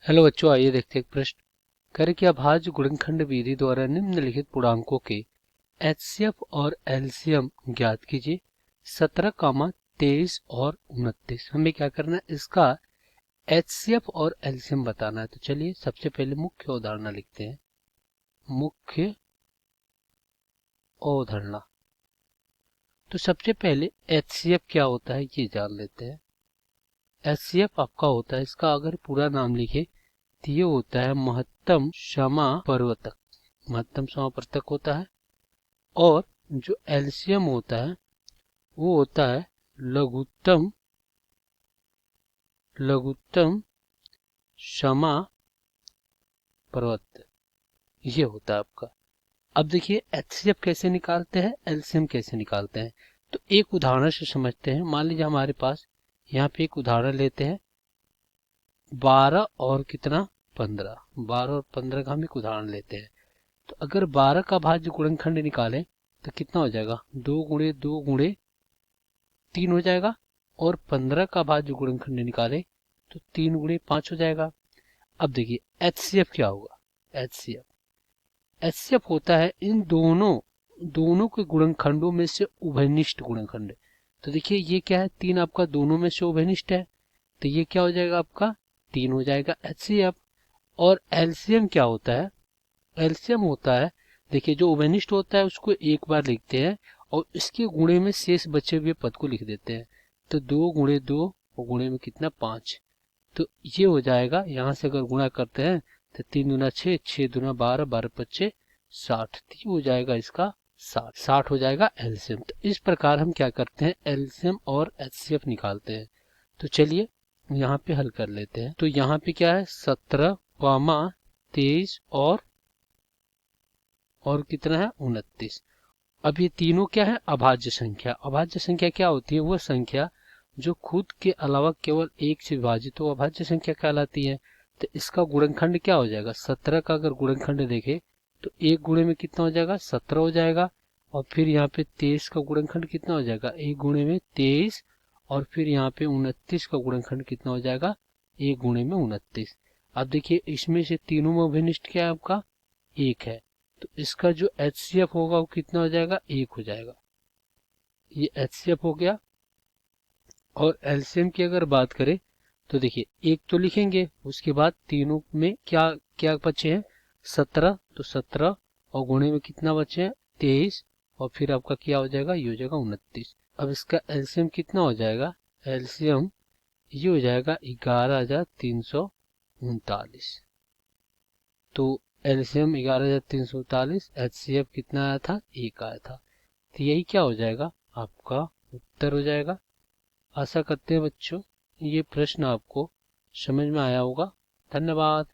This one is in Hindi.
हेलो बच्चों, आइए देखते हैं एक प्रश्न। करें कि अभाज्य गुणनखंड विधि द्वारा निम्नलिखित पूर्णांकों के एचसीएफ और एलसीएम ज्ञात कीजिए। 17, 23 और 29। हमें क्या करना है, इसका एचसीएफ और एलसीएम बताना है। तो चलिए सबसे पहले मुख्य अवधारणा लिखते हैं। मुख्य अवधारणा। तो सबसे पहले एचसीएफ क्या होता है ये जान लेते हैं। एचसीएफ आपका होता है, इसका अगर पूरा नाम लिखे तो ये होता है महत्तम समापवर्तक। महत्तम समापवर्तक होता है। और जो एलसीएम होता है वो होता है लघुत्तम समापवर्तक। ये होता है आपका। अब देखिए एचसीएफ कैसे निकालते हैं, एलसीएम कैसे निकालते हैं। तो एक उदाहरण से समझते हैं। मान लीजिए हमारे पास यहाँ पे एक उदाहरण लेते हैं। 12 और कितना 15। 12 और 15 का हम एक उदाहरण लेते हैं। तो अगर 12 का भाज्य गुणनखंड निकालें तो कितना हो जाएगा, 2 गुणे 2 गुणे 3 हो जाएगा। और 15 का भाज्य गुणनखंड निकालें तो 3 गुणे 5 हो जाएगा। अब देखिए एचसीएफ क्या होगा। एचसीएफ होता है इन दोनों के गुणनखंडों में से उभयनिष्ठ गुणनखंड। तो देखिए ये क्या है, 3 आपका दोनों में से उभयनिष्ठ है, तो ये क्या हो जाएगा आपका 3 हो जाएगा एचसीएफ। और एलसीएम क्या होता है, एलसीएम होता है, देखिए जो उभयनिष्ठ होता है उसको एक बार लिखते हैं और इसके गुणे में शेष बचे हुए पद को लिख देते हैं। तो 2 गुणे 2 और गुणे में कितना 5। तो ये हो जाएगा, यहाँ से अगर गुणा करते हैं तो 3 दूना 6, 6 दूना 12, 12 पच्चे 60। तो ये हो जाएगा इसका 60 हो जाएगा एलसीएम। तो इस प्रकार हम क्या करते हैं, एलसीएम और एचसीएफ निकालते हैं। तो चलिए यहाँ पे हल कर लेते हैं। तो यहाँ पे क्या है 17, 23 और कितना है 29। अब ये तीनों क्या है, अभाज्य संख्या। अभाज्य संख्या क्या होती है, वो संख्या जो खुद के अलावा केवल एक से विभाजित हो, अभाज्य संख्या कहलाती है। तो इसका गुणनखंड क्या हो जाएगा, 17 का अगर गुणनखंड देखे तो एक गुणे में कितना हो जाएगा 17 हो जाएगा। और फिर यहाँ पे 23 का गुणनखंड कितना हो जाएगा, एक गुणे में 23। और फिर यहाँ पे 29 का गुणनखंड कितना हो जाएगा, एक गुणे में 29। अब देखिए इसमें से तीनों में अभिनिष्ठ क्या है आपका, एक है। तो इसका जो एचसीएफ होगा वो कितना हो जाएगा, 1 हो जाएगा। ये एचसीएफ हो गया। और एलसीएम की अगर बात करें तो देखिए एक तो लिखेंगे, उसके बाद तीनों में क्या क्या बचे हैं 17। तो 17 और गुणे में कितना बचे हैं 23। और फिर आपका क्या हो जाएगा, ये हो जाएगा 29। अब इसका एलसीएम कितना हो जाएगा, एलसीएम ये हो जाएगा 11,339। तो एलसीएम 11,339, एचसीएफ कितना आया था, 1 आया था। तो यही क्या हो जाएगा, आपका उत्तर हो जाएगा। आशा करते हैं बच्चों ये प्रश्न आपको समझ में आया होगा। धन्यवाद।